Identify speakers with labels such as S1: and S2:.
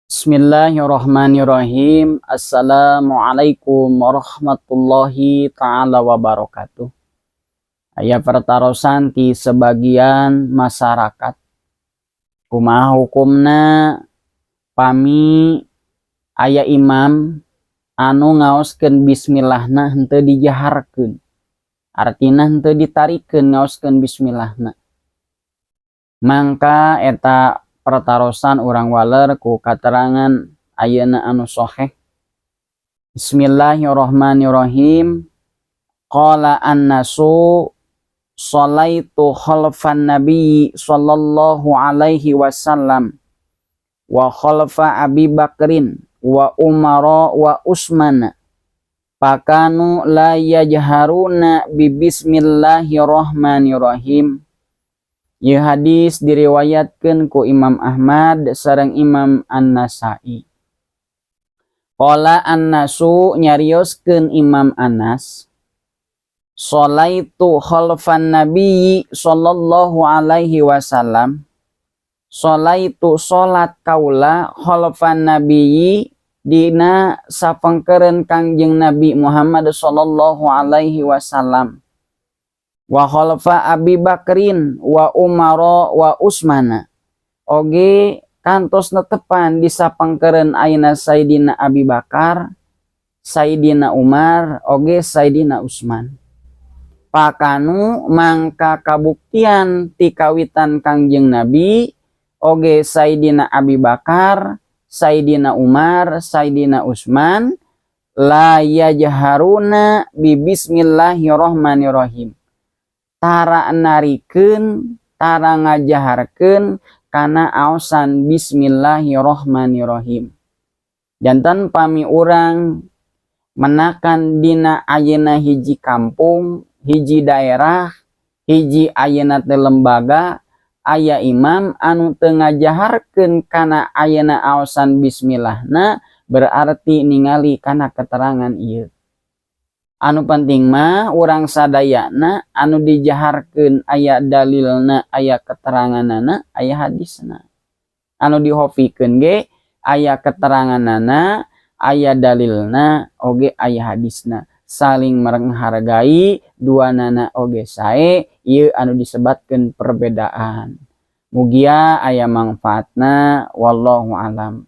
S1: Bismillahirrahmanirrahim. Assalamualaikum warahmatullahi ta'ala wabarakatuh. Aya pertarosan ti sebagian masyarakat. Kumaha hukumna pami aya imam anu ngaoskeun bismillahna henteu dijaharkeun. Artina henteu ditarikeun ngaoskeun bismillahna. Mangka eta pertarosan urang waler ku katerangan ayeuna anu sahih. Bismillahirrahmanirrahim. Qala an-nasu sholaitu khalfan nabi sallallahu alaihi wasallam wa khalfa Abi Bakrin wa Umara wa Usmana fakanu la yajharuna bi bismillahirrahmanirrahim. Ieu hadis diriwayatkeun ku Imam Ahmad sareng Imam An-Nasa'i. Qala an-nasu nyarioskeun Imam Anas, sholaitu khalfan nabi sallallahu alaihi wasallam. Sholaitu salat kaula khalfan nabi dina sapengkeureun Kangjeng Nabi Muhammad sallallahu alaihi wasallam. Wa khalfa Abi Bakrin wa Umara wa Usmana. Oge kantos netepan di sapangkeureun ayeuna Sayyidina Abi Bakar, Sayyidina Umar, oge Sayyidina Usman. Pakanu mangka kabuktian ti kawitan Kangjeng Nabi, oge Sayyidina Abi Bakar, Sayyidina Umar, Sayyidina Usman la yajharuna bi bismillahirrahmanirrahim. Tara narikeun, tara ngajaharkeun kana aosan bismillahirrahmanirrahim. Janten pami urang menakan dina ayeuna hiji kampung, hiji daerah, hiji ayeuna teh lembaga, aya imam anu teu ngajaharkeun kana ayeuna aosan bismillahna, berarti ningali kana keterangan ieu. Anu penting mah urang sadayana anu dijaharkeun aya dalilna, aya keteranganana, aya hadisna. Anu dihofikeun ge aya keteranganana, aya dalilna, oge aya hadisna. Saling menghargai, duanana oge sae, ieu anu disebatkeun perbedaan. Mugia aya mangfaatna, wallahu alam.